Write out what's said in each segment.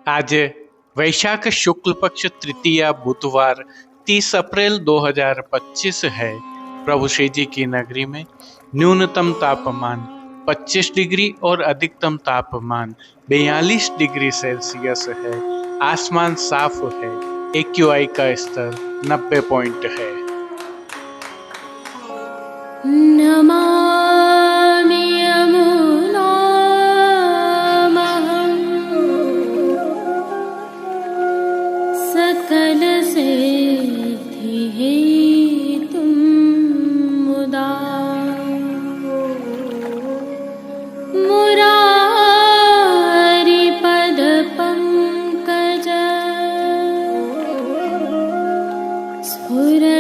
आज वैशाख शुक्ल पक्ष तृतीया बुधवार 30 अप्रैल 2025 है। प्रभु श्री जी की नगरी में न्यूनतम तापमान 25 डिग्री और अधिकतम तापमान 42 डिग्री सेल्सियस है। आसमान साफ है। AQI का स्तर 90 पॉइंट है। नमामि यमुनामहं सकलसिद्धिहेतुं मुदा मुरारिपदपङ्कज स्फुरद्वन्दरे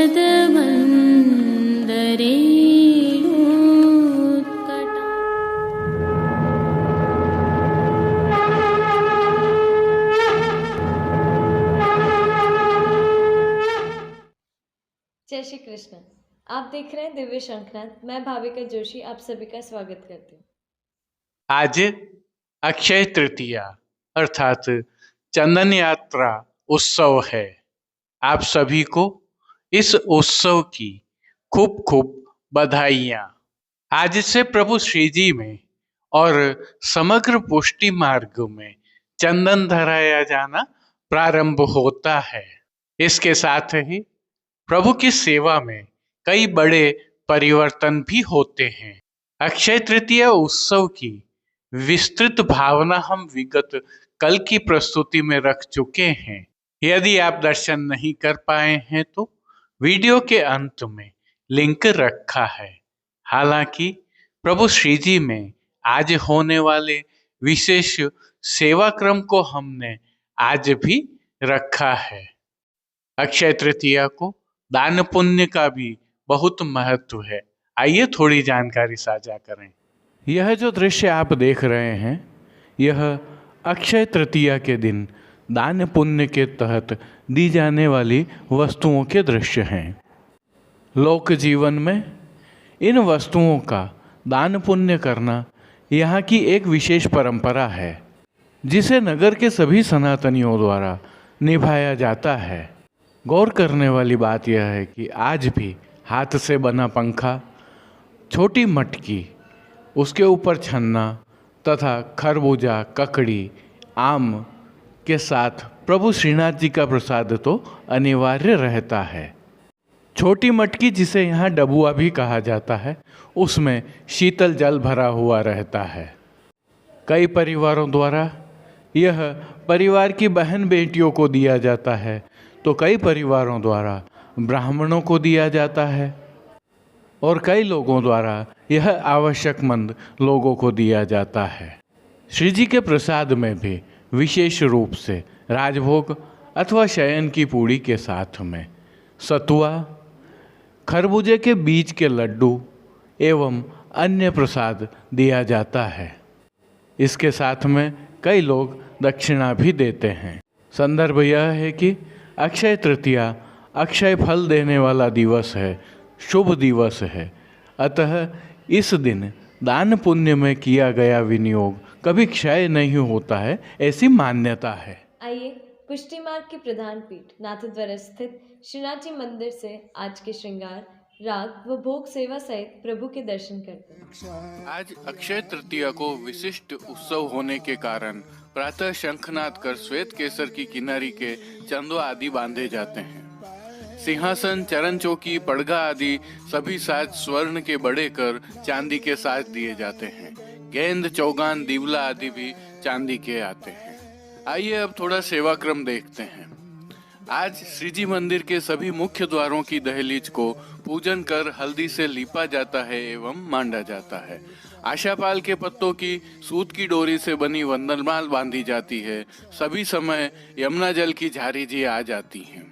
जय श्री कृष्ण। आप देख रहे हैं दिव्य शंखनाद। मैं भाविका जोशी आप सभी का स्वागत करती हूँ। आज अक्षय तृतीया अर्थात चंदन यात्रा उत्सव है। आप सभी को इस उत्सव की खूब खूब बधाइयाँ। आज से प्रभु श्री जी में और समग्र पुष्टि मार्ग में चंदन धराया जाना प्रारंभ होता है। इसके साथ ही प्रभु की सेवा में कई बड़े परिवर्तन भी होते हैं। अक्षय तृतीया उत्सव की विस्तृत भावना हम विगत कल की प्रस्तुति में रख चुके हैं। यदि आप दर्शन नहीं कर पाए हैं तो वीडियो के अंत में लिंक रखा है। हालांकि प्रभु श्री जी में आज होने वाले विशेष सेवा क्रम को हमने आज भी रखा है। अक्षय तृतीया को दान पुण्य का भी बहुत महत्व है। आइए थोड़ी जानकारी साझा करें। यह जो दृश्य आप देख रहे हैं, यह अक्षय तृतीया के दिन दान पुण्य के तहत दी जाने वाली वस्तुओं के दृश्य हैं। लोक जीवन में इन वस्तुओं का दान पुण्य करना यहाँ की एक विशेष परंपरा है, जिसे नगर के सभी सनातनियों द्वारा निभाया जाता है। गौर करने वाली बात यह है कि आज भी हाथ से बना पंखा, छोटी मटकी, उसके ऊपर छन्ना तथा खरबूजा, ककड़ी, आम के साथ प्रभु श्रीनाथ जी का प्रसाद तो अनिवार्य रहता है। छोटी मटकी, जिसे यहाँ डबुआ भी कहा जाता है, उसमें शीतल जल भरा हुआ रहता है। कई परिवारों द्वारा यह परिवार की बहन बेटियों को दिया जाता है, तो कई परिवारों द्वारा ब्राह्मणों को दिया जाता है और कई लोगों द्वारा यह आवश्यकमंद लोगों को दिया जाता है। श्री जी के प्रसाद में भी विशेष रूप से राजभोग अथवा शयन की पूड़ी के साथ में सतुआ, खरबूजे के बीज के लड्डू एवं अन्य प्रसाद दिया जाता है। इसके साथ में कई लोग दक्षिणा भी देते हैं। संदर्भ यह है कि अक्षय तृतीया अक्षय फल देने वाला दिवस है, शुभ दिवस है। अतः इस दिन दान पुण्य में किया गया विनियोग कभी क्षय नहीं होता है, ऐसी मान्यता है। आइए पुष्टि मार्ग की प्रधान पीठ नाथद्वारा स्थित श्रीनाथ जी मंदिर से आज के श्रृंगार, राग व भोग सेवा सहित प्रभु के दर्शन करते हैं। आज अक्षय तृतीया को विशिष्ट उत्सव होने के कारण प्रातः शंखनाद कर श्वेत केसर की किनारी के चंदवा आदि बांधे जाते हैं। सिंहासन, चरण चौकी, पड़गा आदि सभी साज स्वर्ण के बड़े कर चांदी के साज दिए जाते हैं। गेंद, चौगान, दीवला आदि भी चांदी के आते हैं। आइए अब थोड़ा सेवा क्रम देखते हैं। आज श्रीजी मंदिर के सभी मुख्य द्वारों की दहलीज को पूजन कर हल्दी से लीपा जाता है एवं मांडा जाता है। आशापाल के पत्तों की सूत की डोरी से बनी वंदनमाल बांधी जाती है। सभी समय यमुना जल की झारी जी आ जाती हैं।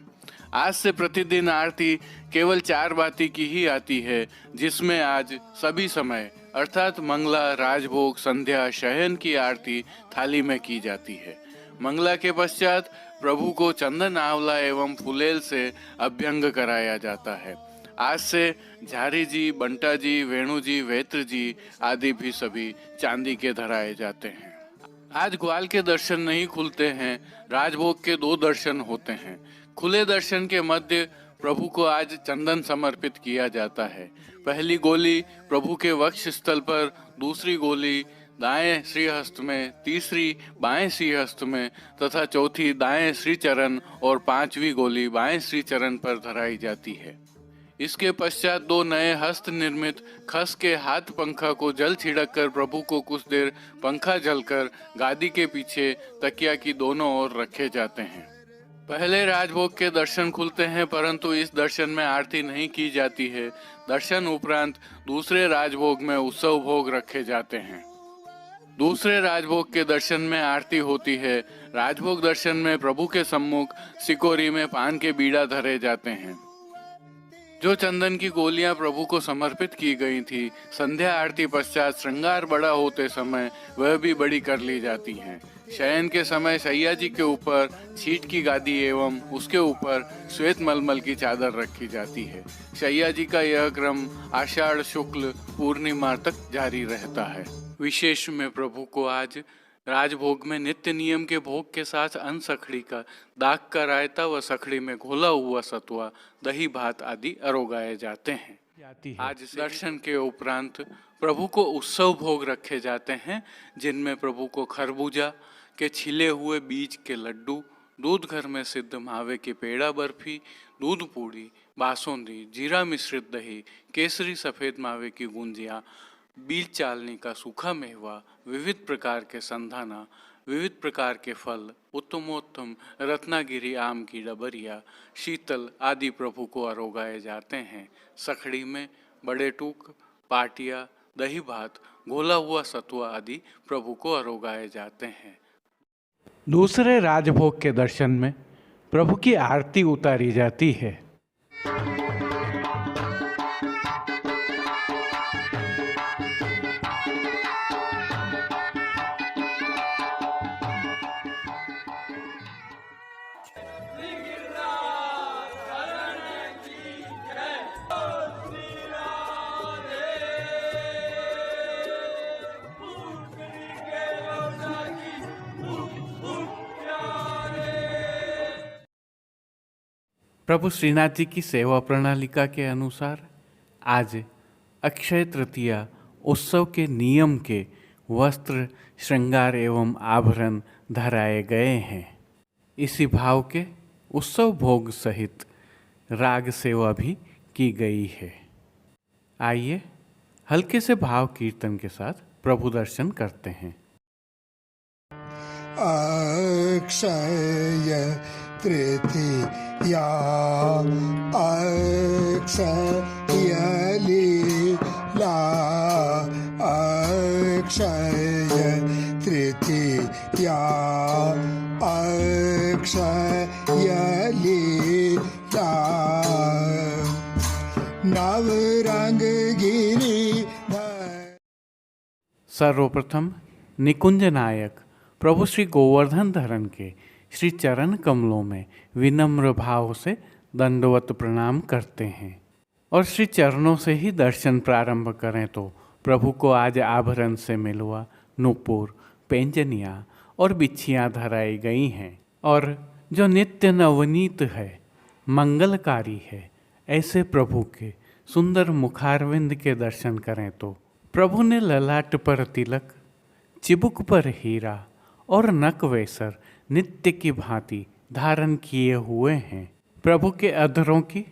आज से प्रतिदिन आरती केवल 4 बाती की ही आती है, जिसमें आज सभी समय अर्थात मंगला, राजभोग, संध्या, शयन की आरती थाली में की जाती है। मंगला के पश्चात प्रभु को चंदन, आंवला एवं फुलेल से अभ्यंग कराया जाता है। आज से झारी जी, बंटा जी, वेणु जी, वेत्र जी आदि भी सभी चांदी के धराए जाते हैं। आज ग्वाल के दर्शन नहीं खुलते हैं, राजभोग के 2 दर्शन होते हैं। खुले दर्शन के मध्य प्रभु को आज चंदन समर्पित किया जाता है। पहली गोली प्रभु के वक्ष स्थल पर, दूसरी गोली दाएं श्रीहस्त में, तीसरी बाएं श्रीहस्त में तथा चौथी दाएं श्रीचरण और 5वीं गोली बाएं श्रीचरण पर धराई जाती है। इसके पश्चात 2 नए हस्त निर्मित खस के हाथ पंखा को जल छिड़क कर प्रभु को कुछ देर पंखा जलकर गादी के पीछे तकिया की दोनों ओर रखे जाते हैं। पहले राजभोग के दर्शन खुलते हैं, परंतु इस दर्शन में आरती नहीं की जाती है। दर्शन उपरांत दूसरे राजभोग में उत्सव भोग रखे जाते हैं। दूसरे राजभोग के दर्शन में आरती होती है। राजभोग दर्शन में प्रभु के सम्मुख सिकोरी में पान के बीड़ा धरे जाते हैं। जो चंदन की गोलियां प्रभु को समर्पित की गई थी, संध्या आरती पश्चात श्रृंगार बड़ा होते समय वह भी बड़ी कर ली जाती हैं। शयन के समय सैया जी के ऊपर छीट की गादी एवं उसके ऊपर श्वेत मलमल की चादर रखी जाती है। सैया जी का यह क्रम आषाढ़ शुक्ल पूर्णिमा तक जारी रहता है। विशेष में प्रभु को आज राजभोग में नित्य नियम के भोग के साथ अन्न सखड़ी का, दाग का रायता व सखड़ी में घोला हुआ सतुआ, दही भात आदि अरोगाए जाते हैं। आज दर्शन के उपरांत प्रभु को उत्सव भोग रखे जाते हैं, जिनमें प्रभु को खरबूजा के छिले हुए बीज के लड्डू, दूध घर में सिद्ध मावे की पेड़ा बर्फी, दूध पूड़ी, बासुंदी, जीरा मिश्रित दही, केसरी सफेद मावे की गुंजिया, बीज चालनी का सूखा मेवा, विविध प्रकार के संधाना, विविध प्रकार के फल, उत्तमोत्तम रत्नागिरी आम की डबरिया, शीतल आदि प्रभु को अरोगाए जाते हैं। सखड़ी में बड़े टूक, पाटिया, दही भात, घोला हुआ सतुआ आदि प्रभु को अरोगाए जाते हैं। दूसरे राजभोग के दर्शन में प्रभु की आरती उतारी जाती है। प्रभु श्रीनाथ जी की सेवा प्रणालिका के अनुसार आज अक्षय तृतीया उत्सव के नियम के वस्त्र, श्रृंगार एवं आभरण धराए गए हैं। इसी भाव के उत्सव भोग सहित राग सेवा भी की गई है। आइए हल्के से भाव कीर्तन के साथ प्रभु दर्शन करते हैं। अक्षय तृतीया अक्षय लीला अक्षय तृतीया अक्षय लीला नवरंग गिरी। सर्वप्रथम निकुंज नायक प्रभु श्री गोवर्धन धरन के श्री चरण कमलों में विनम्र भाव से दंडवत प्रणाम करते हैं और श्री चरणों से ही दर्शन प्रारंभ करें तो प्रभु को आज आभरण से मिलवा नूपुर, पेंजनिया और बिच्छियाँ धराई गई हैं और जो नित्य नवनीत है, मंगलकारी है, ऐसे प्रभु के सुंदर मुखारविंद के दर्शन करें तो प्रभु ने ललाट पर तिलक, चिबुक पर हीरा और नक वेसर नित्य की भांति धारण किए हुए हैं। प्रभु के अधरों की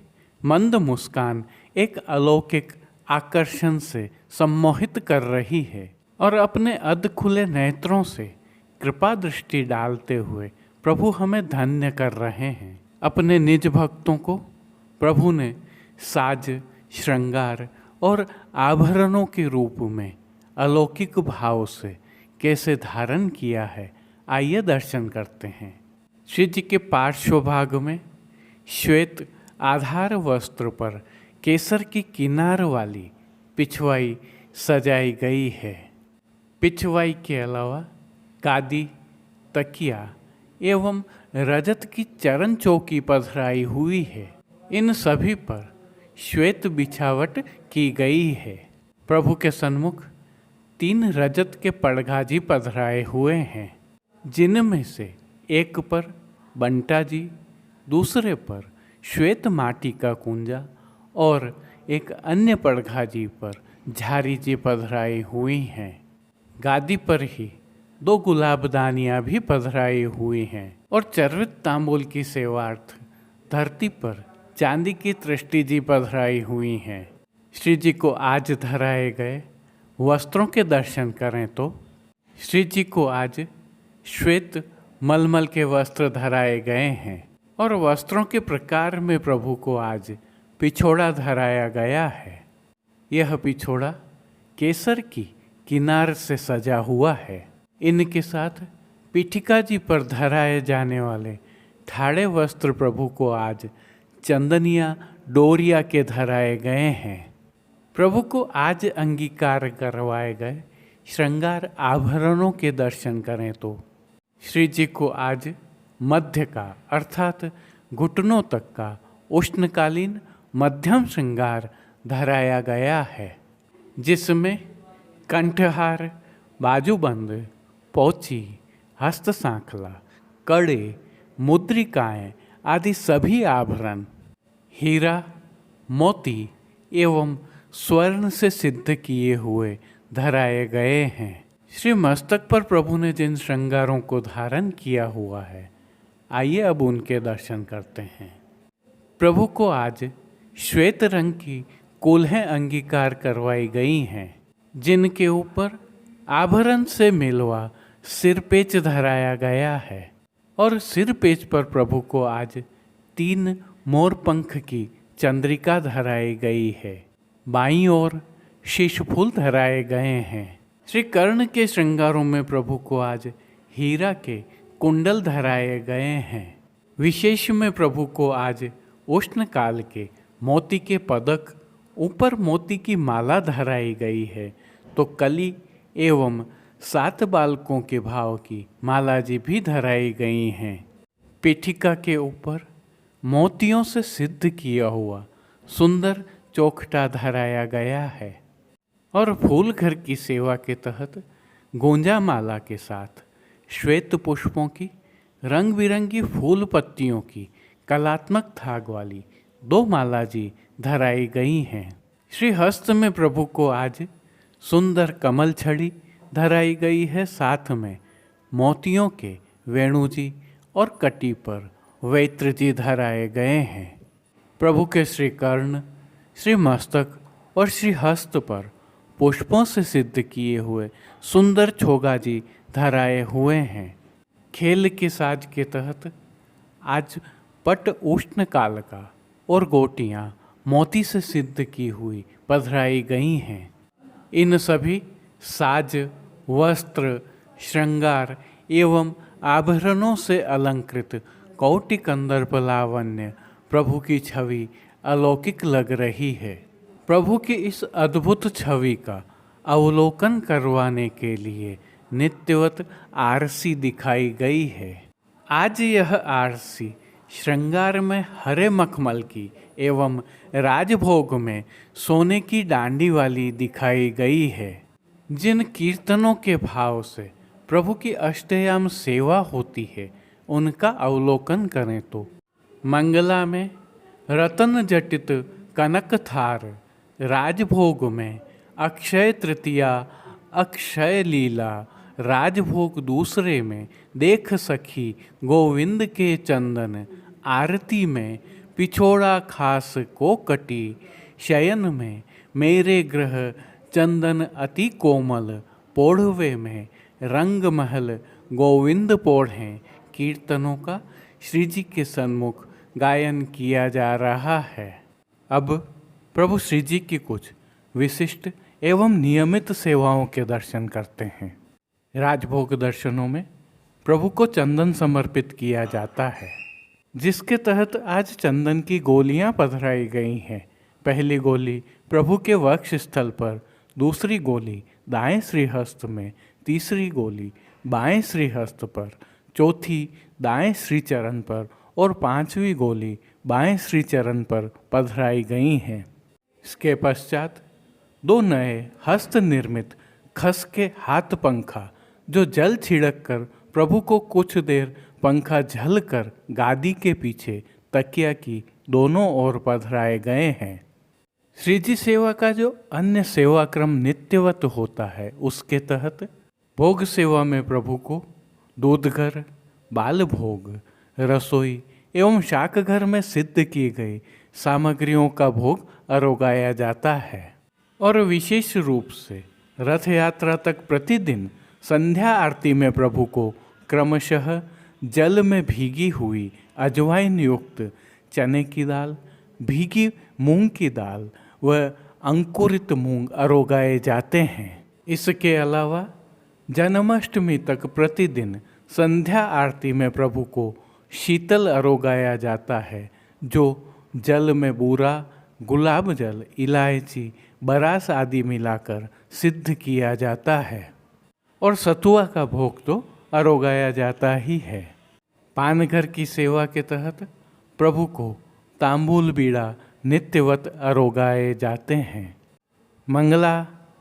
मंद मुस्कान एक अलौकिक आकर्षण से सम्मोहित कर रही है और अपने अध खुले नेत्रों से कृपा दृष्टि डालते हुए प्रभु हमें धन्य कर रहे हैं। अपने निज भक्तों को प्रभु ने साज, श्रृंगार और आभरणों के रूप में अलौकिक भाव से कैसे धारण किया है, आइए दर्शन करते हैं। श्री जी के पार्श्व भाग में श्वेत आधार वस्त्र पर केसर की किनार वाली पिछवाई सजाई गई है। पिछवाई के अलावा गादी, तकिया एवं रजत की चरण चौकी पधराई हुई है। इन सभी पर श्वेत बिछावट की गई है। प्रभु के सन्मुख 3 रजत के पड़घाजी पधराए हुए हैं, जिनमें से एक पर बंटा जी, दूसरे पर श्वेत माटी का कुंजा और एक अन्य पड़घाजी पर झारी जी पधराई हुई हैं। गादी पर ही 2 गुलाबदानियाँ भी पधराई हुई हैं और चर्वित तांबूल की सेवार्थ धरती पर चांदी की तृष्टि जी पधराई हुई हैं। श्री जी को आज धराए गए वस्त्रों के दर्शन करें तो श्री जी को आज श्वेत मलमल के वस्त्र धराए गए हैं और वस्त्रों के प्रकार में प्रभु को आज पिछोड़ा धराया गया है। यह पिछोड़ा केसर की किनार से सजा हुआ है। इनके साथ पीठिका जी पर धराए जाने वाले ठाड़े वस्त्र प्रभु को आज चंदनिया डोरिया के धराए गए हैं। प्रभु को आज अंगीकार करवाए गए श्रृंगार आभरणों के दर्शन करें तो श्री जी को आज मध्य का अर्थात घुटनों तक का उष्णकालीन मध्यम श्रृंगार धराया गया है, जिसमें कंठहार, बाजूबंद, पोची, हस्त सांखला, कड़े, मुद्रिकाएं आदि सभी आभरण हीरा, मोती एवं स्वर्ण से सिद्ध किए हुए धराए गए हैं। श्री मस्तक पर प्रभु ने जिन श्रृंगारों को धारण किया हुआ है, आइए अब उनके दर्शन करते हैं। प्रभु को आज श्वेत रंग की कोल्हें अंगीकार करवाई गई हैं, जिनके ऊपर आभरण से मिलवा सिरपेच धराया गया है और सिरपेच पर प्रभु को आज 3 मोर पंख की चंद्रिका धराई गई है। बाईं ओर शीश फूल धराए गए हैं। श्री कर्ण के श्रृंगारों में प्रभु को आज हीरा के कुंडल धराए गए हैं। विशेष में प्रभु को आज उष्ण काल के मोती के पदक, ऊपर मोती की माला धराई गई है, तो कली एवं 7 बालकों के भाव की माला जी भी धराई गई हैं। पीठिका के ऊपर मोतियों से सिद्ध किया हुआ सुंदर चौखटा धराया गया है और फूल घर की सेवा के तहत गोंजा माला के साथ श्वेत पुष्पों की रंग बिरंगी फूल पत्तियों की कलात्मक थाग वाली 2 माला जी धराई गई हैं। श्री हस्त में प्रभु को आज सुंदर कमल छड़ी धराई गई है, साथ में मोतियों के वेणु जी और कटी पर वैत्र जी धराए गए हैं। प्रभु के श्री कर्ण, श्री मस्तक और श्री हस्त पर पुष्पों से सिद्ध किए हुए सुंदर छोगा जी धराए हुए हैं। खेल के साज के तहत आज पट उष्ण काल का और गोटियाँ मोती से सिद्ध की हुई पधराई गई हैं। इन सभी साज, वस्त्र, श्रृंगार एवं आभरणों से अलंकृत कौटि कंदर्प लावण्य प्रभु की छवि अलौकिक लग रही है। प्रभु की इस अद्भुत छवि का अवलोकन करवाने के लिए नित्यवत आरसी दिखाई गई है। आज यह आरसी श्रृंगार में हरे मखमल की एवं राजभोग में सोने की डांडी वाली दिखाई गई है। जिन कीर्तनों के भाव से प्रभु की अष्टयाम सेवा होती है, उनका अवलोकन करें तो मंगला में रतन जटित कनक थार, राजभोग में अक्षय तृतीया, अक्षय लीला, राजभोग दूसरे में देख सखी गोविंद के चंदन, आरती में पिछोड़ा खास को कटी, शयन में मेरे ग्रह चंदन अति कोमल, पोढ़वे में रंग महल गोविंद पोढ़ें। कीर्तनों का श्री जी के सन्मुख गायन किया जा रहा है। अब प्रभु श्री जी की कुछ विशिष्ट एवं नियमित सेवाओं के दर्शन करते हैं। राजभोग दर्शनों में प्रभु को चंदन समर्पित किया जाता है, जिसके तहत आज चंदन की गोलियां पधराई गई हैं। पहली गोली प्रभु के वक्ष स्थल पर, दूसरी गोली दाएं श्रीहस्त में, तीसरी गोली बाएं श्रीहस्त पर, चौथी दाएं श्रीचरण पर और 5वीं गोली बाएं श्रीचरण पर पधराई गई हैं। इसके पश्चात 2 नए हस्त निर्मित खस के हाथ पंखा जो जल छिड़क कर प्रभु को कुछ देर पंखा झल कर गादी के पीछे तकिया की दोनों ओर पधराए गए हैं। श्री जी सेवा का जो अन्य सेवा क्रम नित्यवत होता है, उसके तहत भोग सेवा में प्रभु को दूधघर, बाल भोग, रसोई एवं शाक घर में सिद्ध की गई सामग्रियों का भोग अरोगाया जाता है और विशेष रूप से रथ यात्रा तक प्रतिदिन संध्या आरती में प्रभु को क्रमशः जल में भीगी हुई अजवाइन युक्त चने की दाल, भीगी मूंग की दाल व अंकुरित मूंग अरोगाए जाते हैं। इसके अलावा जन्माष्टमी तक प्रतिदिन संध्या आरती में प्रभु को शीतल अरोगाया जाता है, जो जल में बूरा, गुलाब जल, इलायची, बरास आदि मिलाकर सिद्ध किया जाता है और सतुआ का भोग तो अरोगाया जाता ही है। पानघर की सेवा के तहत प्रभु को तांबूल बीड़ा नित्यवत अरोगाए जाते हैं। मंगला,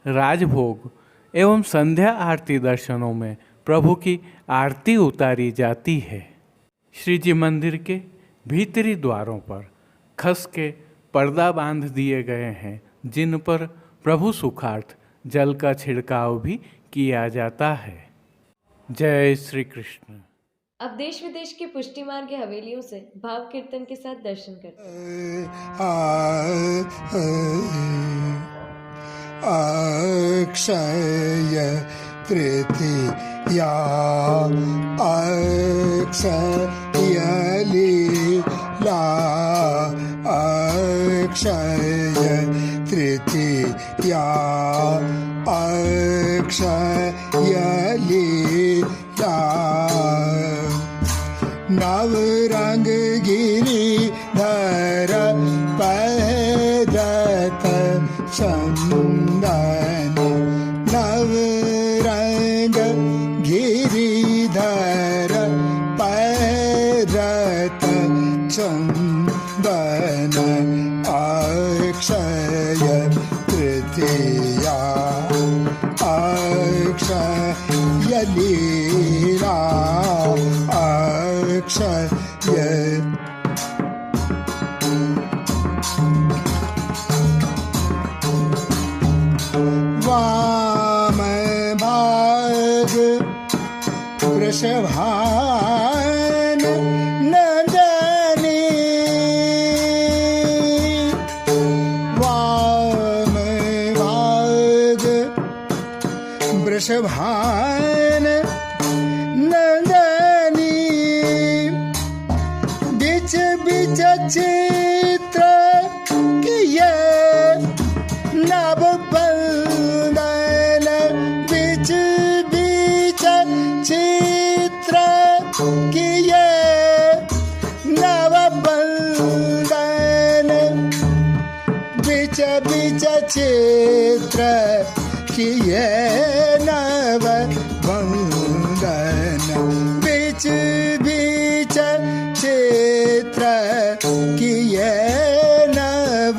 राजभोग एवं संध्या आरती दर्शनों में प्रभु की आरती उतारी जाती है। श्री जी मंदिर के भीतरी द्वारों पर खस के पर्दा बांध दिए गए हैं, जिन पर प्रभु सुखार्थ जल का छिड़काव भी किया जाता है। जय श्री कृष्ण। अब देश विदेश की पुष्टि मार्ग की हवेलियों से भाव कीर्तन के साथ दर्शन करते हैं। अक्षय तृतीया, अक्षय लीला, अक्षय तृतीया, अक्षय लीला। नव रंग गिरिधर पैदत चंदन, नव रंग गिरिधर पैदत चंदन, अक्षय तृतीया, अक्षय लीला, अक्षय वाम भाग वृषभान नंदनी, वाम भाग वृषभान नंदनी, बिच बिच चित्र किए नव बंदन, बिच बिच चित्र किए नव बंदन, बिच बिच चित्र किए नव बंदन, बिच बिच चित्र किए नव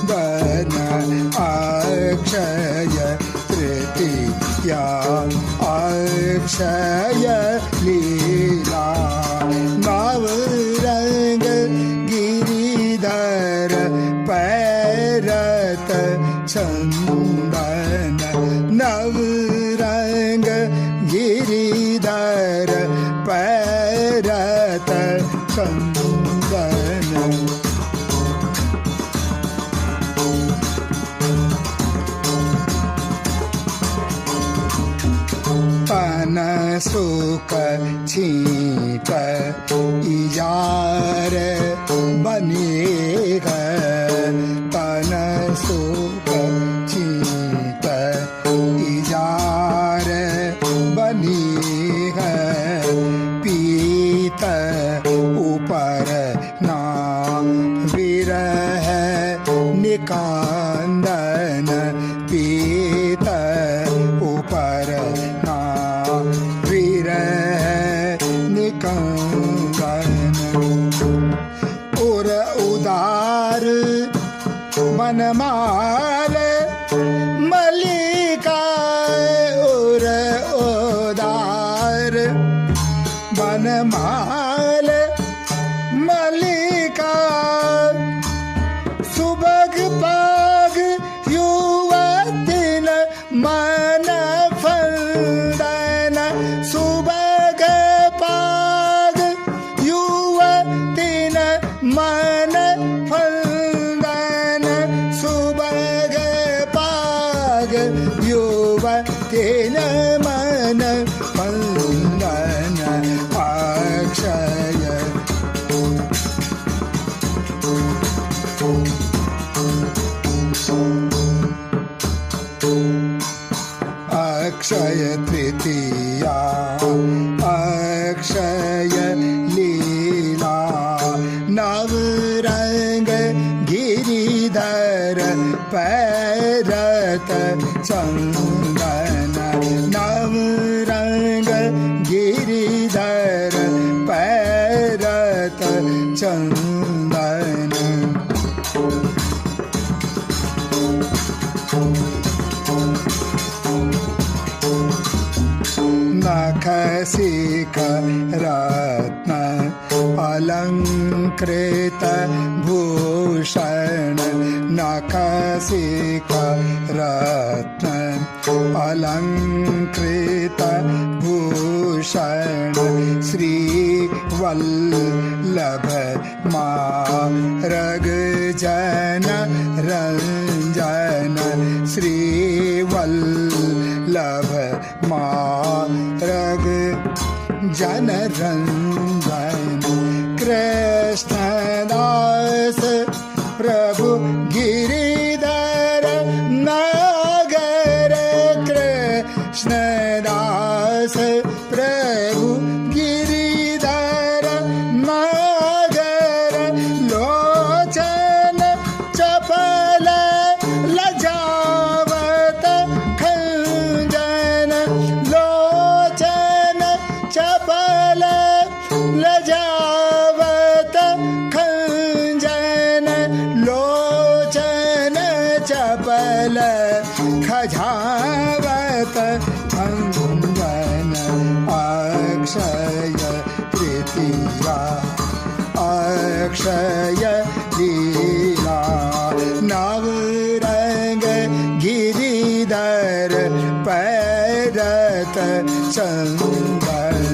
बंदन, अक्षय तृतीया, अक्षय लीला। नव रंग गिरिधर पैरत चंदन, नव रंग गिरिधर पैरत चंदन। पन सुख छींट इजार बनेगा, तन सुख छींट इजार बनेगा, पीत ऊपर ना विरह निकांदन, पीत ऊपर ना विरह निकांदन, और उदार वनमाल मलिक वनमाल मल्लिका सुबग पाग युवतिन मन फंदन सुबग पाग युवतिन मन फंदन सुबग पाग युवतिन मन फंदन अक्षय अक्षय तृतीया अक्षय लीला नवरंग गिरिधर पैरत चंदन नवरंग गिरिधर पैरत चंदन नखशिख रत्न अलंकृत भूषण नखशिख रत्न अलंकृत भूषण श्री वल्लभ मारग जन रंजन श्री वल्लभ मारग जन रंजन कृष्णदास प्रभु गिरिधर नगर कृष्णदास प्रभु गिरिधर नगर लोचन चपल लजावत खंजन लोचन चपल लजावत खंजन लोचन चपल खजावत खंजन अक्षय तृतीया अक्षय लीला नवरंग गिरिधर पैरत चंदन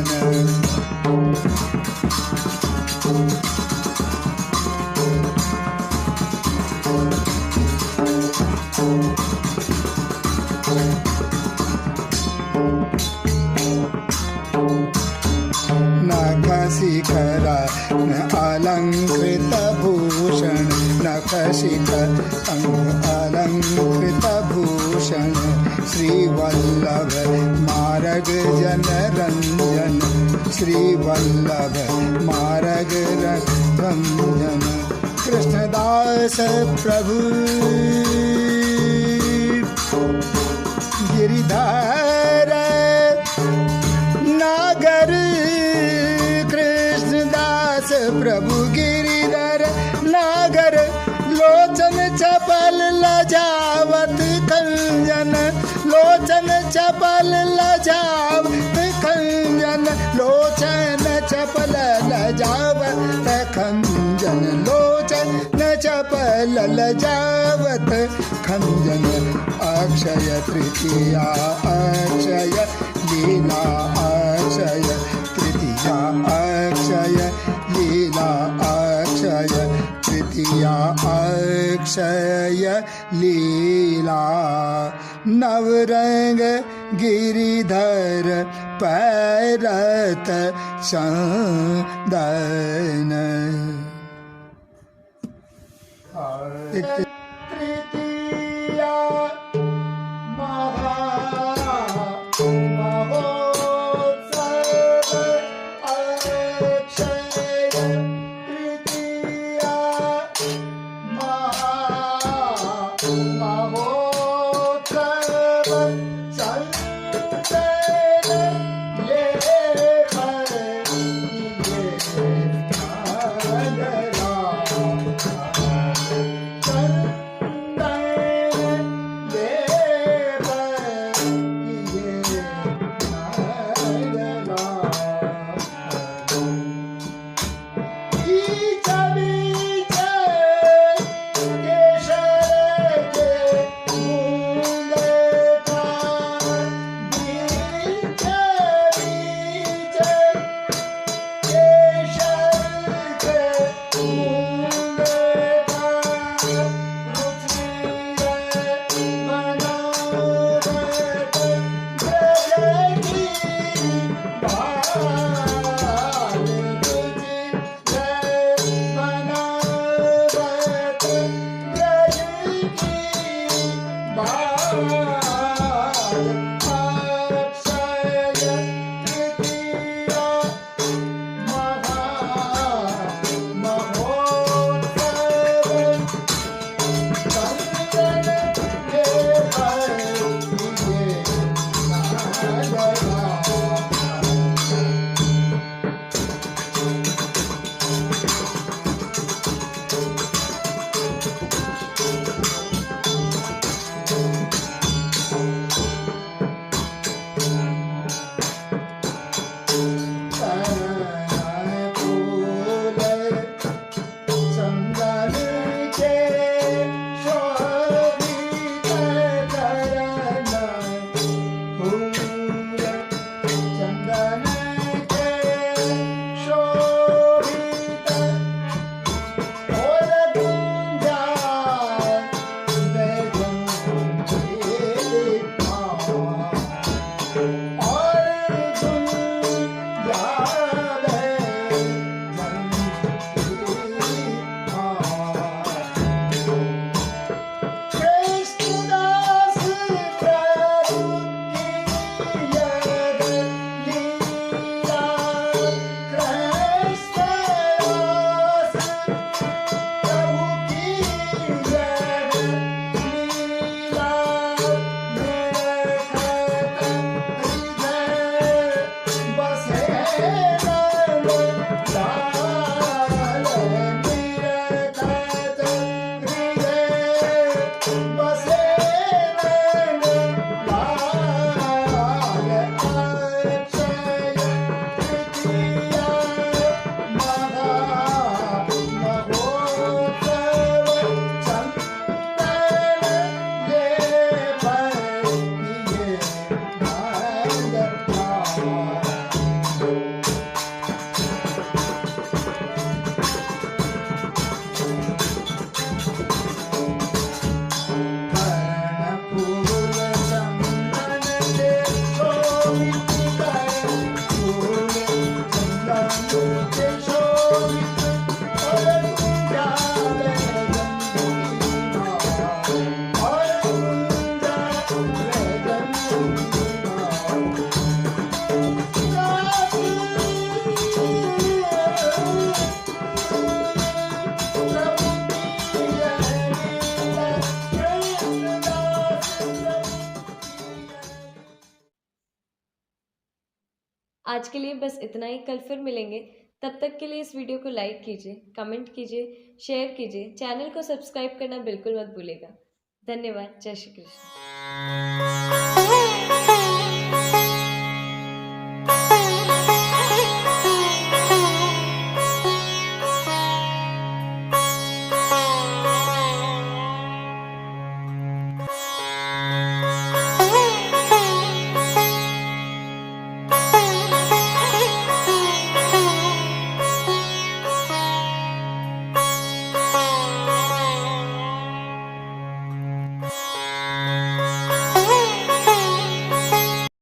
नखशिख रत्न अलंकृत भूषण नखशिख अलंकृत भूषण श्री वल्लभ मारग जन रंजन श्री वल्लभ मारग रंजन कृष्णदास प्रभु गिरिधर नागर कृष्णदास प्रभु गिरिधर नागर लोचन चपल लजावत खंजन लोचन चपल लजावत खंजन लोचन चपल लजावत खंजन लोचन चपल लजावत खंजन अक्षय तृतीया अक्षय लीला अक्षय तृतीया अक्षय लीला अक्षय तृतीया अक्षय लीला नवरंग गिरिधर पैरत चंदन तृतीया चंदन आज के लिए बस इतना ही। कल फिर मिलेंगे। तब तक के लिए इस वीडियो को लाइक कीजिए, कमेंट कीजिए, शेयर कीजिए। चैनल को सब्सक्राइब करना बिल्कुल मत भूलिएगा। धन्यवाद। जय श्री कृष्ण।